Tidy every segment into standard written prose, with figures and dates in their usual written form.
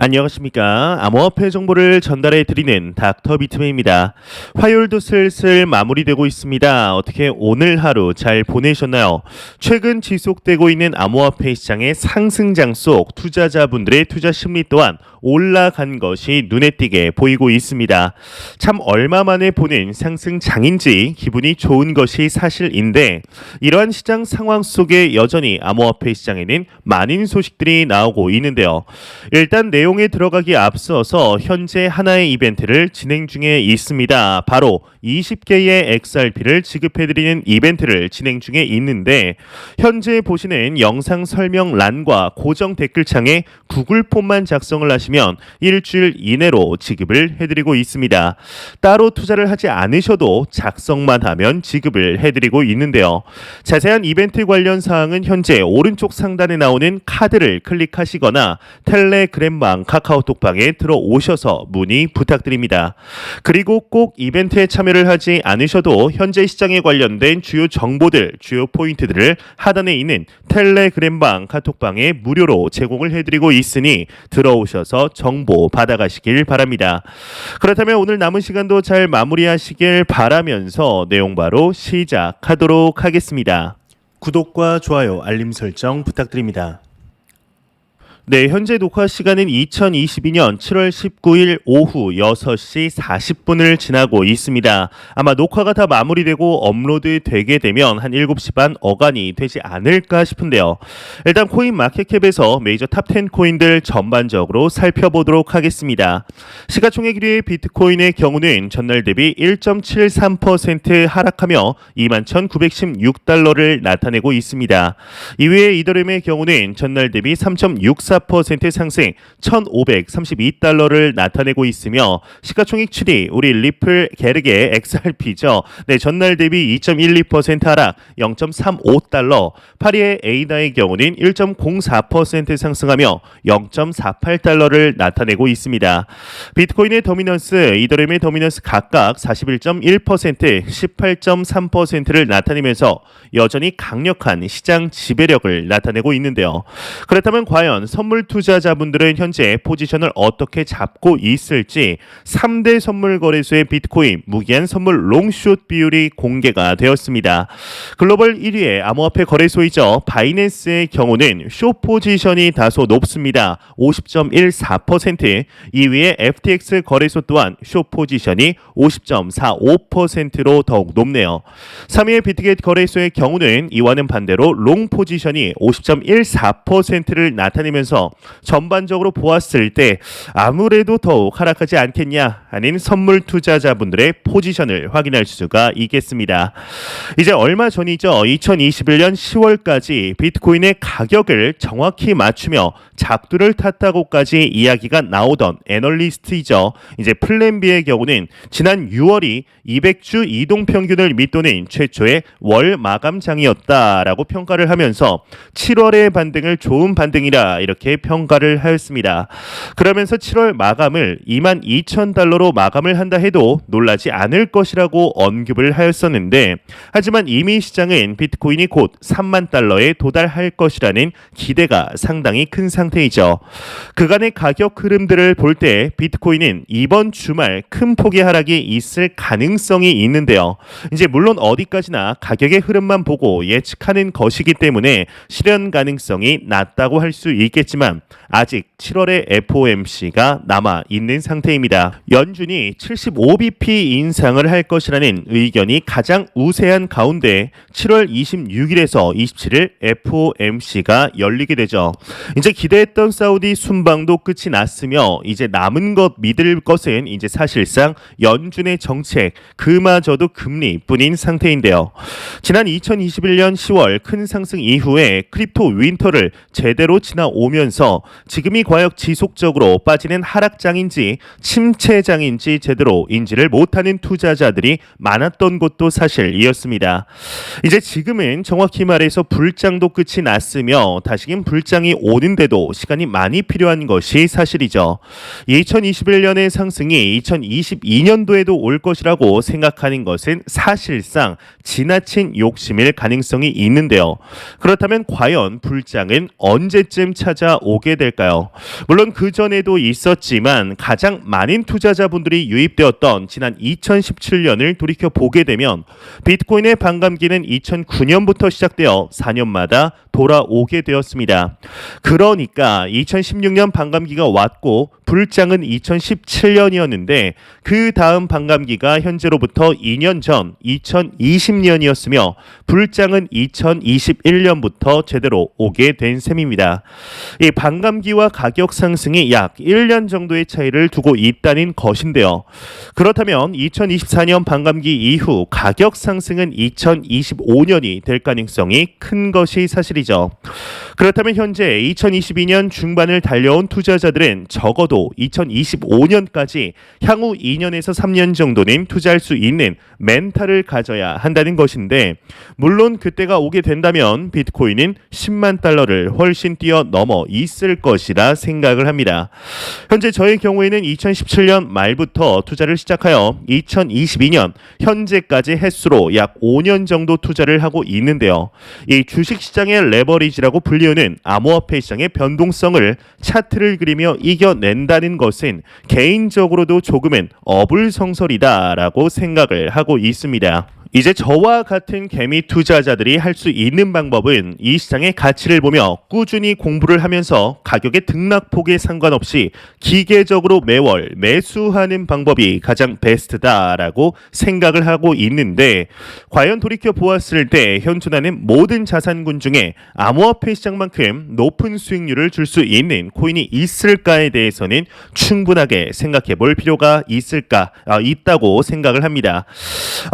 안녕하십니까. 암호화폐 정보를 전달해 드리는 닥터 비트맨입니다. 화요일도 슬슬 마무리되고 있습니다. 어떻게 오늘 하루 잘 보내셨나요? 최근 지속되고 있는 암호화폐 시장의 상승장 속 투자자분들의 투자 심리 또한 올라간 것이 눈에 띄게 보이고 있습니다. 참 얼마 만에 보는 상승장인지 기분이 좋은 것이 사실인데 이러한 시장 상황 속에 여전히 암호화폐 시장에는 많은 소식들이 나오고 있는데요. 일단 내용에 들어가기 앞서서 현재 하나의 이벤트를 진행 중에 있습니다. 바로 20개의 XRP를 지급해드리는 이벤트를 진행 중에 있는데 현재 보시는 영상 설명란과 고정 댓글창에 구글 폼만 작성을 하시면 일주일 이내로 지급을 해드리고 있습니다. 따로 투자를 하지 않으셔도 작성만 하면 지급을 해드리고 있는데요. 자세한 이벤트 관련 사항은 현재 오른쪽 상단에 나오는 카드를 클릭하시거나 텔레그램방, 카카오톡방에 들어오셔서 문의 부탁드립니다. 그리고 꼭 이벤트에 참여를 하지 않으셔도 현재 시장에 관련된 주요 정보들, 주요 포인트들을 하단에 있는 텔레그램방, 카톡방에 무료로 제공을 해드리고 있으니 들어오셔서 정보 받아가시길 바랍니다. 그렇다면 오늘 남은 시간도 잘 마무리하시길 바라면서 내용 바로 시작하도록 하겠습니다. 구독과 좋아요, 알림 설정 부탁드립니다. 네, 현재 녹화 시간은 2022년 7월 19일 오후 6시 40분을 지나고 있습니다. 아마 녹화가 다 마무리되고 업로드 되게 되면 한 7시 반 어간이 되지 않을까 싶은데요. 일단 코인 마켓캡에서 메이저 탑 10 코인들 전반적으로 살펴보도록 하겠습니다. 시가총액 1위의 비트코인의 경우는 전날 대비 1.73% 하락하며 21,916달러를 나타내고 있습니다. 2위의 이더리움의 경우는 전날 대비 3.64% 상승 1,532달러를 나타내고 있으며 시가총액 7위 우리 리플 게르게 XRP죠. 네, 전날 대비 2.12% 하락 0.35달러. 8위의 에이다의 경우는 1.04% 상승하며 0.48달러를 나타내고 있습니다. 비트코인의 도미넌스, 이더리움의 도미넌스 각각 41.1%, 18.3%를 나타내면서 여전히 강력한 시장 지배력을 나타내고 있는데요. 그렇다면 과연 선물 투자자분들은 현재 포지션을 어떻게 잡고 있을지 3대 선물 거래소의 비트코인 무기한 선물 롱숏 비율이 공개가 되었습니다. 글로벌 1위의 암호화폐 거래소이죠. 바이낸스의 경우는 숏 포지션이 다소 높습니다. 50.14%. 2위의 FTX 거래소 또한 숏 포지션이 50.45%로 더욱 높네요. 3위의 비트겟 거래소의 경우는 이와는 반대로 롱 포지션이 50.14%를 나타내면서 전반적으로 보았을 때 아무래도 더욱 하락하지 않겠냐 하는 선물 투자자분들의 포지션을 확인할 수가 있겠습니다. 이제 얼마 전이죠. 2021년 10월까지 비트코인의 가격을 정확히 맞추며 작두를 탔다고까지 이야기가 나오던 애널리스트이죠. 이제 플랜 B의 경우는 지난 6월이 200주 이동평균을 밑도는 최초의 월 마감장이었다라고 평가를 하면서 7월의 반등을 좋은 반등이라 이렇게 평가를 하였습니다. 그러면서 7월 마감을 22,000달러로 마감을 한다 해도 놀라지 않을 것이라고 언급을 하였었는데 하지만 이미 시장은 비트코인이 곧 3만 달러에 도달할 것이라는 기대가 상당히 큰 상태이죠. 그간의 가격 흐름들을 볼 때 비트코인은 이번 주말 큰 폭의 하락이 있을 가능성이 있는데요. 이제 물론 어디까지나 가격의 흐름만 보고 예측하는 것이기 때문에 실현 가능성이 낮다고 할 수 있겠지만 아직 7월의 FOMC가 남아 있는 상태입니다. 연준이 75bp 인상을 할 것이라는 의견이 가장 우세한 가운데 7월 26일에서 27일 FOMC가 열리게 되죠. 이제 기대했던 사우디 순방도 끝이 났으며 이제 남은 것 믿을 것은 이제 사실상 연준의 정책 그마저도 금리뿐인 상태인데요. 지난 2021년 10월 큰 상승 이후에 크립토 윈터를 제대로 지나오면서 지금이 과연 지속적으로 빠지는 하락장인지 침체장인지 제대로 인지를 못하는 투자자들이 많았던 것도 사실이었습니다. 이제 지금은 정확히 말해서 불장도 끝이 났으며 다시금 불장이 오는데도 시간이 많이 필요한 것이 사실이죠. 2021년의 상승이 2022년도에도 올 것이라고 생각하는 것은 사실상 지나친 욕심일 가능성이 있는데요. 그렇다면 과연 불장은 언제쯤 찾아 찾아오게 될까요? 물론 그 전에도 있었지만 가장 많은 투자자분들이 유입되었던 지난 2017년을 돌이켜 보게 되면 비트코인의 반감기는 2009년부터 시작되어 4년마다 돌아오게 되었습니다. 그러니까 2016년 반감기가 왔고 불장은 2017년이었는데 그 다음 반감기가 현재로부터 2년 전 2020년이었으며 불장은 2021년부터 제대로 오게 된 셈입니다. 이 반감기와 가격 상승이 약 1년 정도의 차이를 두고 있다는 것인데요. 그렇다면 2024년 반감기 이후 가격 상승은 2025년이 될 가능성이 큰 것이 사실이죠. 그렇다면 현재 2022년 중반을 달려온 투자자들은 적어도 2025년까지 향후 2년에서 3년 정도는 투자할 수 있는 멘탈을 가져야 한다는 것인데, 물론 그때가 오게 된다면 비트코인은 10만 달러를 훨씬 뛰어넘어 있을 것이라 생각을 합니다. 현재 저의 경우에는 2017년 말부터 투자를 시작하여 2022년 현재까지 횟수로 약 5년 정도 투자를 하고 있는데요. 이 주식시장의 레버리지라고 불리우는 암호화폐 시장의 변동성을 차트를 그리며 이겨낸다는 것은 개인적으로도 조금은 어불성설이다라고 생각을 하고 있습니다. 이제 저와 같은 개미 투자자들이 할 수 있는 방법은 이 시장의 가치를 보며 꾸준히 공부를 하면서 가격의 등락폭에 상관없이 기계적으로 매월 매수하는 방법이 가장 베스트다라고 생각을 하고 있는데, 과연 돌이켜 보았을 때 현존하는 모든 자산군 중에 암호화폐 시장만큼 높은 수익률을 줄 수 있는 코인이 있을까에 대해서는 충분하게 생각해 볼 필요가 있다고 생각을 합니다.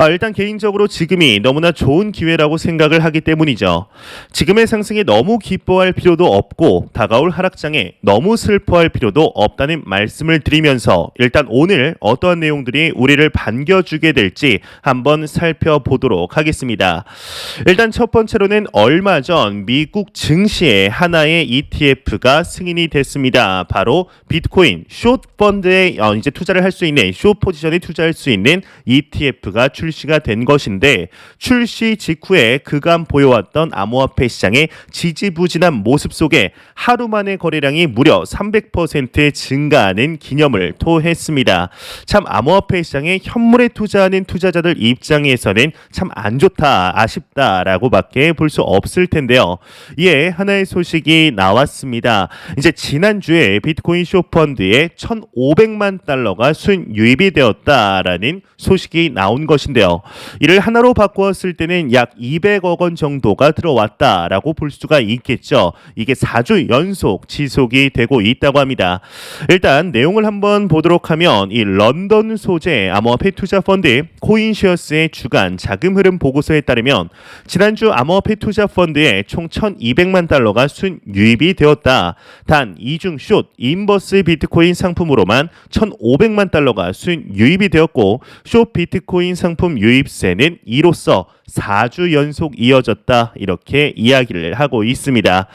일단 개인적으로 지금이 너무나 좋은 기회라고 생각을 하기 때문이죠. 지금의 상승에 너무 기뻐할 필요도 없고 다가올 하락장에 너무 슬퍼할 필요도 없다는 말씀을 드리면서 일단 오늘 어떠한 내용들이 우리를 반겨주게 될지 한번 살펴보도록 하겠습니다. 일단 첫 번째로는 얼마 전 미국 증시에 하나의 ETF가 승인이 됐습니다. 바로 비트코인 숏펀드에 이제 투자를 할 수 있는 숏 포지션에 투자할 수 있는 ETF가 출시가 된 것인데, 출시 직후에 그간 보여왔던 암호화폐 시장의 지지부진한 모습 속에 하루 만에 거래량이 무려 300% 증가하는 기념을 토했습니다. 참 암호화폐 시장에 현물에 투자하는 투자자들 입장에서는 참 안 좋다, 아쉽다라고 밖에 볼 수 없을 텐데요. 이에 하나의 소식이 나왔습니다. 이제 지난주에 비트코인 숏펀드에 1,500만 달러가 순유입이 되었다라는 소식이 나온 것인데요. 이를 하나로 바꾸었을 때는 약 200억 원 정도가 들어왔다라고 볼 수가 있겠죠. 이게 4주 연속 지속이 되고 있다고 합니다. 일단 내용을 한번 보도록 하면, 이 런던 소재 암호화폐 투자 펀드 코인쉐어스의 주간 자금 흐름 보고서에 따르면 지난주 암호화폐 투자 펀드에 총 1,200만 달러가 순유입이 되었다. 단 이중 숏 인버스 비트코인 상품으로만 1,500만 달러가 순유입이 되었고, 숏 비트코인 상품 유입세는 이로써 4주 연속 이어졌다, 이렇게 이야기를 하고 있습니다.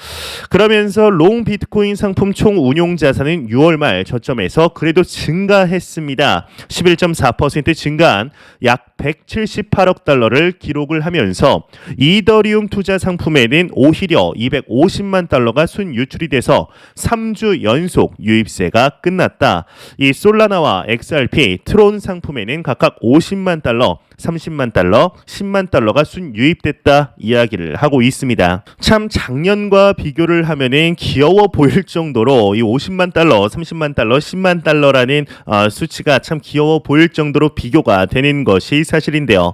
그러면서 롱 비트코인 상품 총 운용 자산은 6월 말 저점에서 그래도 증가했습니다. 11.4% 증가한 약 178억 달러를 기록을 하면서 이더리움 투자 상품에는 오히려 250만 달러가 순유출이 돼서 3주 연속 유입세가 끝났다. 이 솔라나와 XRP, 트론 상품에는 각각 50만 달러, 30만 달러, 10만 달러가 순유입됐다 이야기를 하고 있습니다. 참 작년과 비교를 하면은 귀여워 보일 정도로 이 50만 달러, 30만 달러, 10만 달러라는 수치가 참 귀여워 보일 정도로 비교가 되는 것이 사실인데요.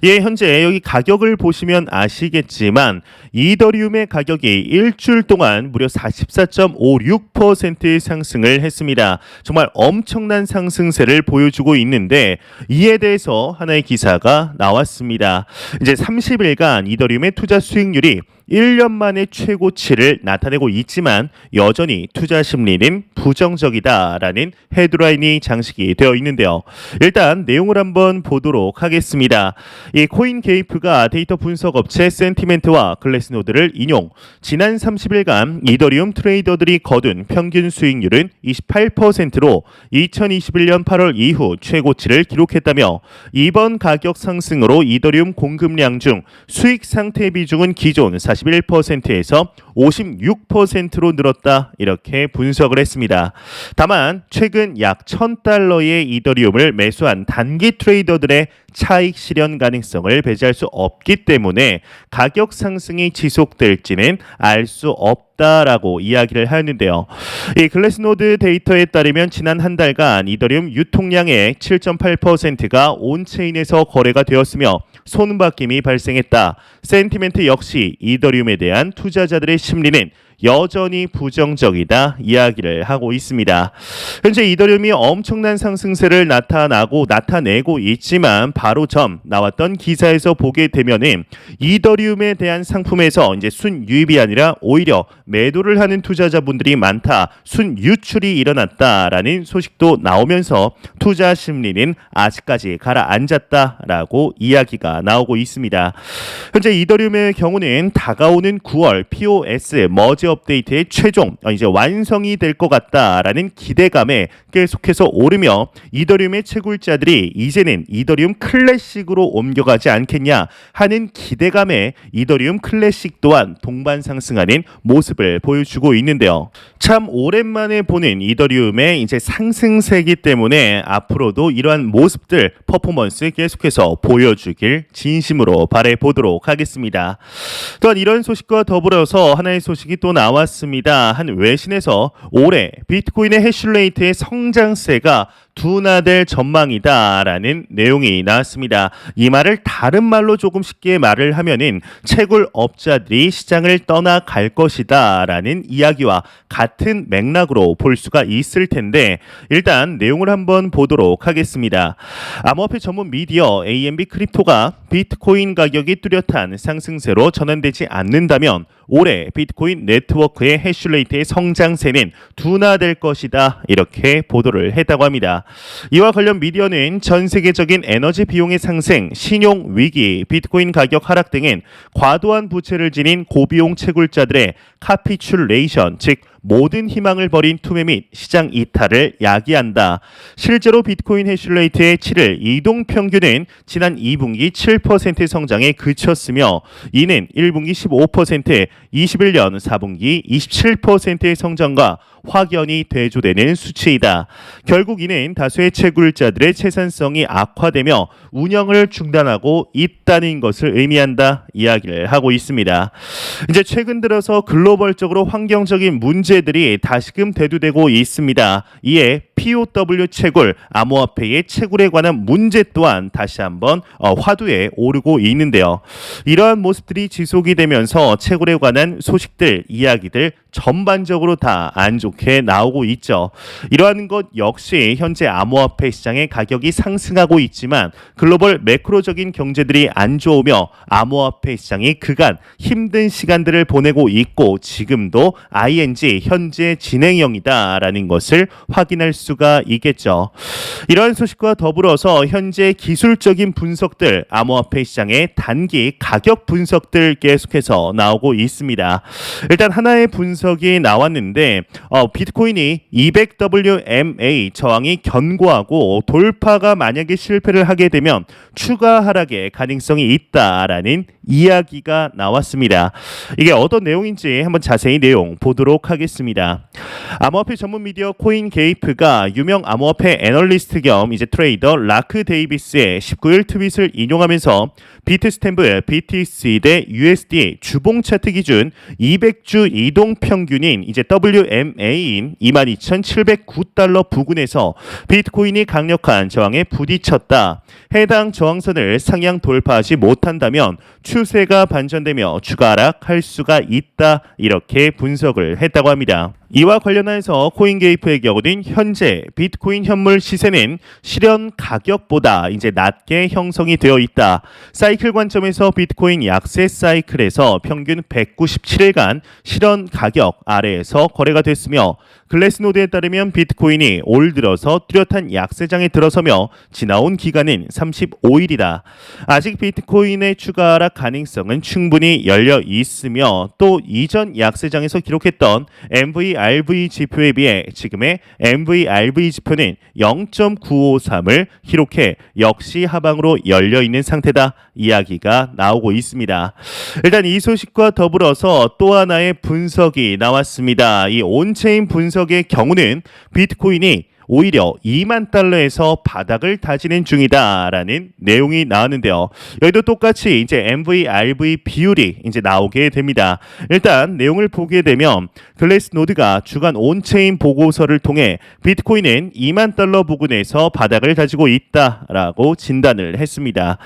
예, 현재 여기 가격을 보시면 아시겠지만 이더리움의 가격이 일주일 동안 무려 44.56% 상승을 했습니다. 정말 엄청난 상승세를 보여주고 있는데, 이에 대해서 하나의 기사가 나왔습니다. 이제 30일간 이더리움의 투자 수익률이 1년 만에 최고치를 나타내고 있지만 여전히 투자 심리는 부정적이다라는 헤드라인이 장식이 되어 있는데요. 일단 내용을 한번 보도록 하겠습니다. 이 코인게이프가 데이터 분석 업체 센티멘트와 글래스노드를 인용, 지난 30일간 이더리움 트레이더들이 거둔 평균 수익률은 28%로 2021년 8월 이후 최고치를 기록했다며, 이번 가격 상승으로 이더리움 공급량 중 수익 상태 비중은 기존 41%에서 56%로 늘었다 이렇게 분석을 했습니다. 다만 최근 약 $1,000의 이더리움을 매수한 단기 트레이더들의 차익 실현 가능성을 배제할 수 없기 때문에 가격 상승이 지속될지는 알 수 없다라고 이야기를 하는데요. 이 글래스노드 데이터에 따르면 지난 한 달간 이더리움 유통량의 7.8%가 온체인에서 거래가 되었으며 손바뀜이 발생했다. 센티멘트 역시 이더리움에 대한 투자자들의 심리는 여전히 부정적이다 이야기를 하고 있습니다. 현재 이더리움이 엄청난 상승세를 나타내고 있지만 바로 전 나왔던 기사에서 보게 되면은 이더리움에 대한 상품에서 이제 순유입이 아니라 오히려 매도를 하는 투자자분들이 많다, 순유출이 일어났다라는 소식도 나오면서 투자 심리는 아직까지 가라앉았다라고 이야기가 나오고 있습니다. 현재 이더리움의 경우는 다가오는 9월 POS 머지 업데이트의 최종 이제 완성이 될 것 같다라는 기대감에 계속해서 오르며 이더리움의 채굴자들이 이제는 이더리움 클래식으로 옮겨가지 않겠냐 하는 기대감에 이더리움 클래식 또한 동반 상승하는 모습을 보여주고 있는데요. 참 오랜만에 보는 이더리움의 이제 상승세이기 때문에 앞으로도 이러한 모습들 퍼포먼스 계속해서 보여주길 진심으로 바라보도록 하겠습니다. 또한 이런 소식과 더불어서 하나의 소식이 또 나왔습니다. 한 외신에서 올해 비트코인의 해시레이트의 성장세가 둔화될 전망이다라는 내용이 나왔습니다. 이 말을 다른 말로 조금 쉽게 말을 하면은 채굴업자들이 시장을 떠나갈 것이다라는 이야기와 같은 맥락으로 볼 수가 있을 텐데 일단 내용을 한번 보도록 하겠습니다. 암호화폐 전문 미디어 AMB 크립토가 비트코인 가격이 뚜렷한 상승세로 전환되지 않는다면 올해 비트코인 네트워크의 해시레이트의 성장세는 둔화될 것이다 이렇게 보도를 했다고 합니다. 이와 관련 미디어는 전 세계적인 에너지 비용의 상승, 신용 위기, 비트코인 가격 하락 등은 과도한 부채를 지닌 고비용 채굴자들의 카피출레이션, 즉 모든 희망을 버린 투매 및 시장 이탈을 야기한다. 실제로 비트코인 해시레이트의 7일 이동 평균은 지난 2분기 7% 성장에 그쳤으며 이는 1분기 15%, 21년 4분기 27%의 성장과 확연히 대조되는 수치이다. 결국 이는 다수의 채굴자들의 채산성이 악화되며 운영을 중단하고 있다는 것을 의미한다 이야기를 하고 있습니다. 이제 최근 들어서 글로벌적으로 환경적인 문제들이 다시금 대두되고 있습니다. 이에 POW 채굴, 암호화폐의 채굴에 관한 문제 또한 다시 한번 화두에 오르고 있는데요. 이러한 모습들이 지속이 되면서 채굴에 관한 소식들, 이야기들 전반적으로 다 안 좋게 나오고 있죠. 이러한 것 역시 현재 암호화폐 시장의 가격이 상승하고 있지만 글로벌 매크로적인 경제들이 안 좋으며 암호화폐 시장이 그간 힘든 시간들을 보내고 있고 지금도 ING 현재 진행형이다라는 것을 확인할 수가 있겠죠. 이러한 소식과 더불어서 현재 기술적인 분석들, 암호화폐 시장의 단기 가격 분석들 계속해서 나오고 있습니다. 일단 하나의 분석이 나왔는데 비트코인이 200WMA 저항이 견고하고 돌파가 만약에 실패를 하게 되면 추가 하락의 가능성이 있다라는 이야기가 나왔습니다. 이게 어떤 내용인지 한번 자세히 내용 보도록 하겠습니다. 암호화폐 전문 미디어 코인게이프가 유명 암호화폐 애널리스트 겸 이제 트레이더 라크 데이비스의 19일 트윗을 인용하면서 비트스탬프 BTC 대 USD 주봉 차트 기준 200주 이동 평균인 이제 WMA인 22,709달러 부근에서 비트코인이 강력한 저항에 부딪혔다. 해당 저항선을 상향 돌파하지 못한다면 추세가 반전되며 추가 하락할 수가 있다. 이렇게 분석을 했다고 합니다. 이와 관련해서 코인게이프의 경우는 현재 비트코인 현물 시세는 실현 가격보다 이제 낮게 형성이 되어 있다. 사이클 관점에서 비트코인 약세 사이클에서 평균 197일간 실현 가격 아래에서 거래가 됐으며 글래스노드에 따르면 비트코인이 올 들어서 뚜렷한 약세장에 들어서며 지나온 기간은 35일이다. 아직 비트코인의 추가 하락 가능성은 충분히 열려 있으며 또 이전 약세장에서 기록했던 MVRV 지표에 비해 지금의 MVRV 지표는 0.953을 기록해 역시 하방으로 열려 있는 상태다 이야기가 나오고 있습니다. 일단 이 소식과 더불어서 또 하나의 분석이 나왔습니다. 이 온체인 분석의 경우는 비트코인이 오히려 2만 달러에서 바닥을 다지는 중이다라는 내용이 나왔는데요. 여기도 똑같이 이제 MVRV 비율이 이제 나오게 됩니다. 일단 내용을 보게 되면 글래스노드가 주간 온체인 보고서를 통해 비트코인은 2만 달러 부근에서 바닥을 다지고 있다라고 진단을 했습니다.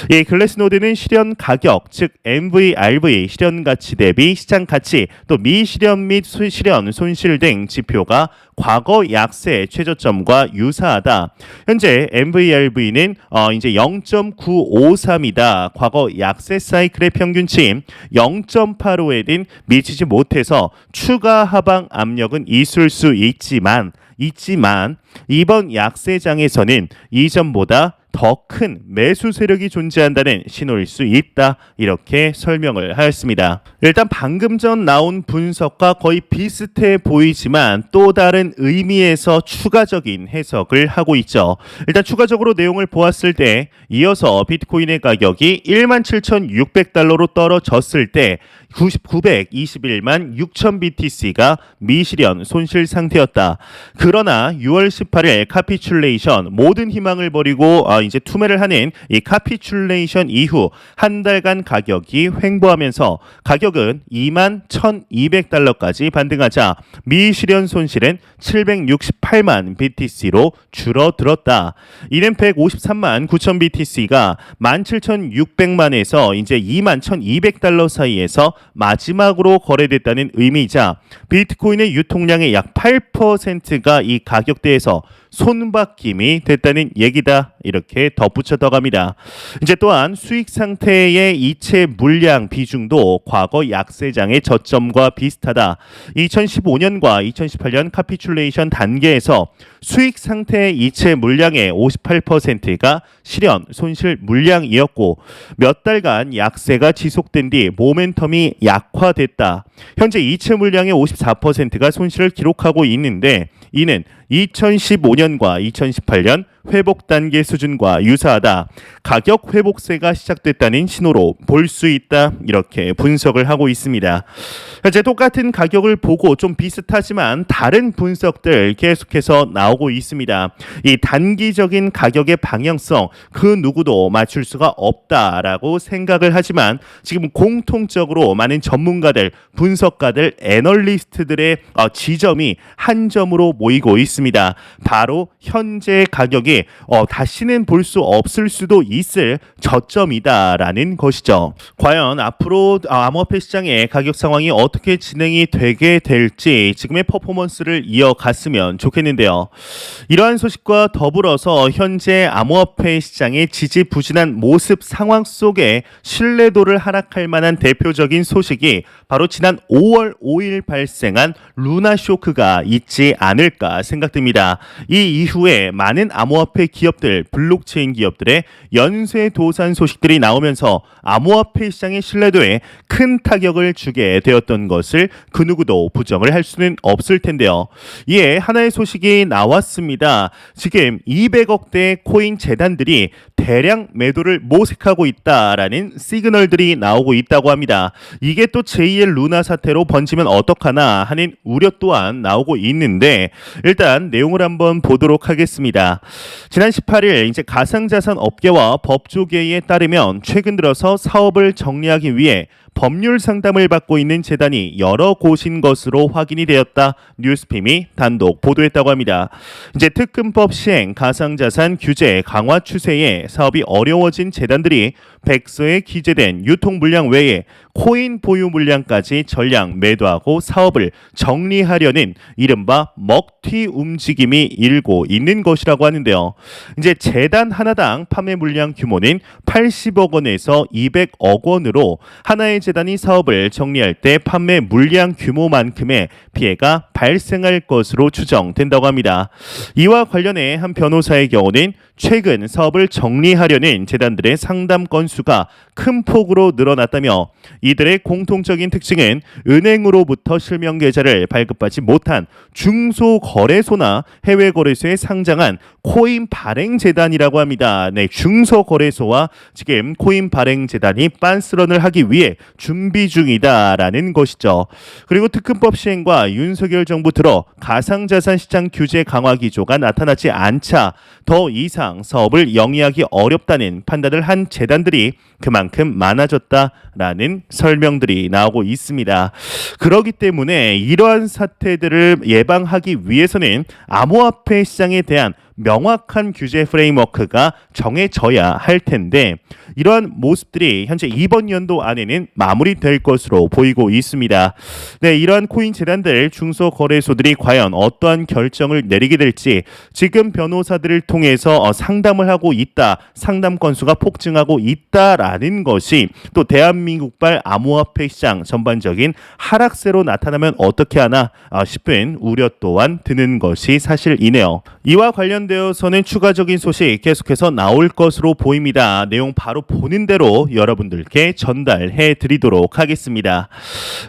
이 글래스노드는 실현 가격, 즉 MVRV 실현 가치 대비 시장 가치, 또 미실현 및 실현 손실 등 지표가 과거 약세 최저점과 유사하다. 현재 MVRV는 이제 0.953이다. 과거 약세 사이클의 평균치인 0.85에는 미치지 못해서 추가 하방 압력은 있을 수 있지만 이번 약세장에서는 이전보다 더 큰 매수 세력이 존재한다는 신호일 수 있다. 이렇게 설명을 하였습니다. 일단 방금 전 나온 분석과 거의 비슷해 보이지만 또 다른 의미에서 추가적인 해석을 하고 있죠. 일단 추가적으로 내용을 보았을 때 이어서 비트코인의 가격이 17,600달러로 떨어졌을 때 921만 6천 BTC가 미실현 손실 상태였다. 그러나 6월 18일 카피출레이션 모든 희망을 버리고 이제 투매를 하는 이 카피출레이션 이후 한 달간 가격이 횡보하면서 가격은 2만 1,200달러까지 반등하자 미실현 손실은 768만 BTC로 줄어들었다. 이는 153만 9천 BTC가 17,600만에서 이제 2만 1,200달러 사이에서 마지막으로 거래됐다는 의미이자 비트코인의 유통량의 약 8%가 이 가격대에서 손바뀜이 됐다는 얘기다. 이렇게 덧붙여 더 갑니다. 이제 또한 수익 상태의 이체 물량 비중도 과거 약세장의 저점과 비슷하다. 2015년과 2018년 카피출레이션 단계에서 수익 상태의 이체 물량의 58%가 실현 손실 물량이었고 몇 달간 약세가 지속된 뒤 모멘텀이 약화됐다. 현재 이체 물량의 54%가 손실을 기록하고 있는데 이는 2015년과 2018년 회복 단계 수준과 유사하다. 가격 회복세가 시작됐다는 신호로 볼 수 있다. 이렇게 분석을 하고 있습니다. 현재 똑같은 가격을 보고 좀 비슷하지만 다른 분석들 계속해서 나오고 있습니다. 이 단기적인 가격의 방향성 그 누구도 맞출 수가 없다라고 생각을 하지만 지금 공통적으로 많은 전문가들, 분석가들, 애널리스트들의 지점이 한 점으로 모이고 있습니다. 바로 현재 가격이 다시는 볼 수 없을 수도 있을 저점이다라는 것이죠. 과연 앞으로 암호화폐 시장의 가격 상황이 어떻게 진행이 되게 될지 지금의 퍼포먼스를 이어갔으면 좋겠는데요. 이러한 소식과 더불어서 현재 암호화폐 시장의 지지부진한 모습 상황 속에 신뢰도를 하락할 만한 대표적인 소식이 바로 지난 5월 5일 발생한 루나 쇼크가 있지 않을까 생각됩니다. 이 이후에 많은 암호화폐 기업들, 블록체인 기업들의 연쇄 도산 소식들이 나오면서 암호화폐 시장의 신뢰도에 큰 타격을 주게 되었던 것을 그 누구도 부정을 할 수는 없을 텐데요. 이에 하나의 소식이 나왔습니다. 지금 200억대 코인 재단들이 대량 매도를 모색하고 있다라는 시그널들이 나오고 있다고 합니다. 이게 또 제2의 루나 사태로 번지면 어떡하나 하는 우려 또한 나오고 있는데 일단 내용을 한번 보도록 하겠습니다. 지난 18일 이제 가상자산 업계와 법조계에 따르면 최근 들어서 사업을 정리하기 위해 법률 상담을 받고 있는 재단이 여러 곳인 것으로 확인이 되었다. 뉴스핌이 단독 보도했다고 합니다. 이제 특근법 시행, 가상자산 규제 강화 추세에 사업이 어려워진 재단들이 백서에 기재된 유통 물량 외에 코인 보유 물량까지 전량 매도하고 사업을 정리하려는 이른바 먹튀 움직임이 일고 있는 것이라고 하는데요. 이제 재단 하나당 판매 물량 규모는 80억 원에서 200억 원으로 하나의 재단이 사업을 정리할 때 판매 물량 규모만큼의 피해가 발생할 것으로 추정된다고 합니다. 이와 관련해 한 변호사의 경우는 최근 사업을 정리하려는 재단들의 상담 건수가 큰 폭으로 늘어났다며 이들의 공통적인 특징은 은행으로부터 실명 계좌를 발급받지 못한 중소거래소나 해외거래소에 상장한 코인 발행 재단이라고 합니다. 네, 중소거래소와 지금 코인 발행 재단이 빤스런을 하기 위해 준비 중이다라는 것이죠. 그리고 특근법 시행과 윤석열 정부 들어 가상자산 시장 규제 강화 기조가 나타나지 않자 더 이상 사업을 영위하기 어렵다는 판단을 한 재단들이 그만큼 많아졌다라는 설명들이 나오고 있습니다. 그렇기 때문에 이러한 사태들을 예방하기 위해서는 암호화폐 시장에 대한 명확한 규제 프레임워크가 정해져야 할 텐데 이러한 모습들이 현재 이번 연도 안에는 마무리될 것으로 보이고 있습니다. 네, 이러한 코인 재단들 중소거래소들이 과연 어떠한 결정을 내리게 될지 지금 변호사들을 통해서 상담을 하고 있다. 상담 건수가 폭증하고 있다라는 것이 또 대한민국발 암호화폐 시장 전반적인 하락세로 나타나면 어떻게 하나 싶은 우려 또한 드는 것이 사실이네요. 이와 관련되어서는 추가적인 소식 계속해서 나올 것으로 보입니다. 내용 바로 보는 대로 여러분들께 전달해 드리도록 하겠습니다.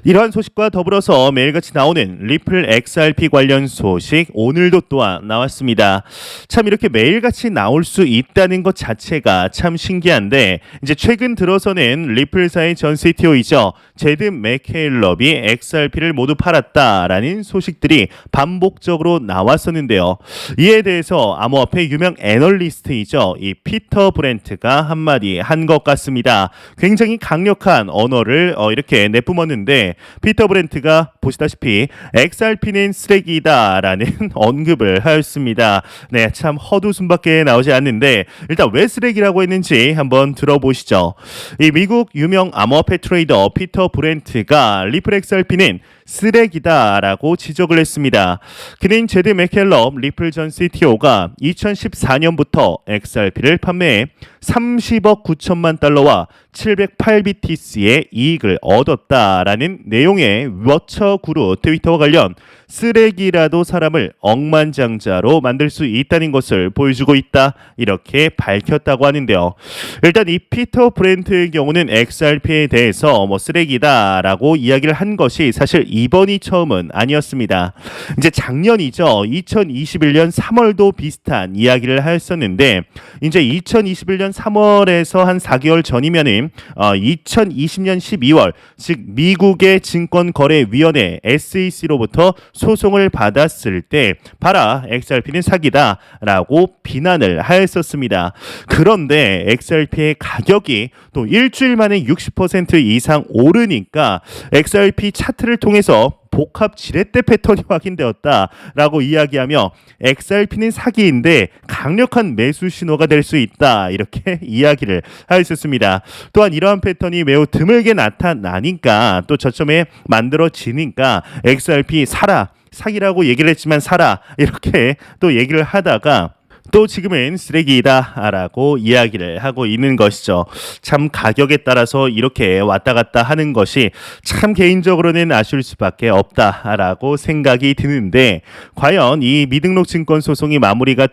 이러한 소식과 더불어서 매일같이 나오는 리플 XRP 관련 소식 오늘도 또한 나왔습니다. 참 이렇게 매일같이 나올 수 있다는 것 자체가 참 신기한데 이제 최근 들어서는 리플사의 전 CTO이죠. 제드 맥케일럽이 XRP를 모두 팔았다라는 소식들이 반복적으로 나왔었는데요. 이에 대해서 암호화폐 유명 애널리스트이죠. 이 피터 브렌트가 한마디 한 것 같습니다. 굉장히 강력한 언어를 이렇게 내뿜었는데 피터 브렌트가 보시다시피 XRP는 쓰레기다라는 언급을 하였습니다. 네, 참 헛웃음밖에 나오지 않는데 일단 왜 쓰레기라고 했는지 한번 들어보시죠. 이 미국 유명 암호화폐 트레이더 피터 브렌트가 리플 XRP는 쓰레기다라고 지적을 했습니다. 그는 제드 맥켈럽 리플 전 CTO가 2014년부터 XRP를 판매해 30억 9천만 달러와 708BTC의 이익을 얻었다라는 내용의 워처구루 트위터와 관련 쓰레기라도 사람을 억만장자로 만들 수 있다는 것을 보여주고 있다 이렇게 밝혔다고 하는데요. 일단 이 피터 브렌트의 경우는 XRP에 대해서 쓰레기다라고 이야기를 한 것이 사실 이번이 처음은 아니었습니다. 이제 작년이죠. 2021년 3월도 비슷한 이야기를 하였었는데 이제 2021년 3월에서 한 4개월 전이면은 2020년 12월 즉 미국의 증권거래위원회 SEC로부터 소송을 받았을 때 봐라 XRP는 사기다라고 비난을 하였었습니다. 그런데 XRP의 가격이 또 일주일 만에 60% 이상 오르니까 XRP 차트를 통해서 복합 지렛대 패턴이 확인되었다라고 이야기하며 XRP는 사기인데 강력한 매수 신호가 될 수 있다 이렇게 이야기를 하였었습니다. 또한 이러한 패턴이 매우 드물게 나타나니까 또 저점에 만들어지니까 XRP 사라 사기라고 얘기를 했지만 사라 이렇게 또 얘기를 하다가 또 지금은 쓰레기다라고 이야기를 하고 있는 것이죠. 참 가격에 따라서 이렇게 왔다 갔다 하는 것이 참 개인적으로는 아쉬울 수밖에 없다라고 생각이 드는데 과연 이 미등록 증권 소송이 마무리가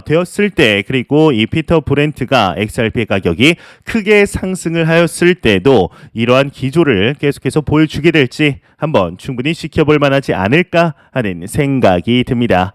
되었을 때 그리고 이 피터 브렌트가 XRP 가격이 크게 상승을 하였을 때도 이러한 기조를 계속해서 보여주게 될지 한번 충분히 지켜볼 만하지 않을까 하는 생각이 듭니다.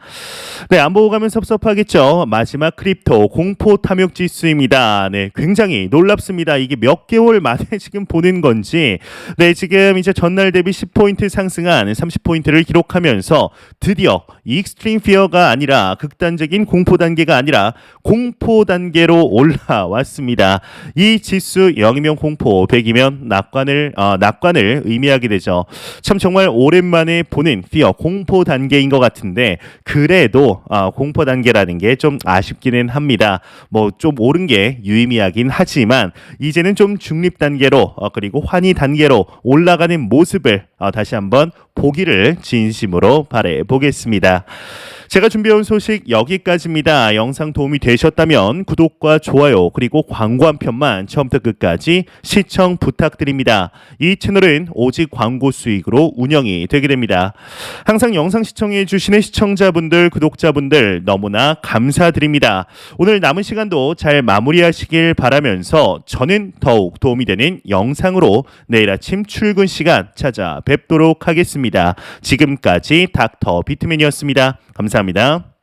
네, 안 보고 가면 섭섭하겠죠. 마지막 크립토 공포 탐욕 지수입니다. 네, 굉장히 놀랍습니다. 이게 몇 개월 만에 지금 보는 건지. 네, 지금 이제 전날 대비 10포인트 상승한 30포인트를 기록하면서 드디어 익스트림 피어가 아니라 극단적인 공포 단계가 아니라 공포 단계로 올라왔습니다. 이 지수 0이면 공포, 100이면 낙관을 의미하게 되죠. 참 정말 오랜만에 보는 피어 공포 단계인 것 같은데 그래도 공포 단계라는 게 좀 아쉽기는 합니다. 좀 오른 게 유의미하긴 하지만 이제는 좀 중립 단계로 그리고 환희 단계로 올라가는 모습을 다시 한번 보기를 진심으로 바라보겠습니다. 제가 준비해온 소식 여기까지입니다. 영상 도움이 되셨다면 구독과 좋아요 그리고 광고 한 편만 처음부터 끝까지 시청 부탁드립니다. 이 채널은 오직 광고 수익으로 운영이 되게 됩니다. 항상 영상 시청해 주시는 시청자분들, 구독자분들 너무나 감사드립니다. 오늘 남은 시간도 잘 마무리하시길 바라면서 저는 더욱 도움이 되는 영상으로 내일 아침 출근 시간 찾아뵙도록 하겠습니다. 지금까지 닥터 비트맨이었습니다. 감사합니다.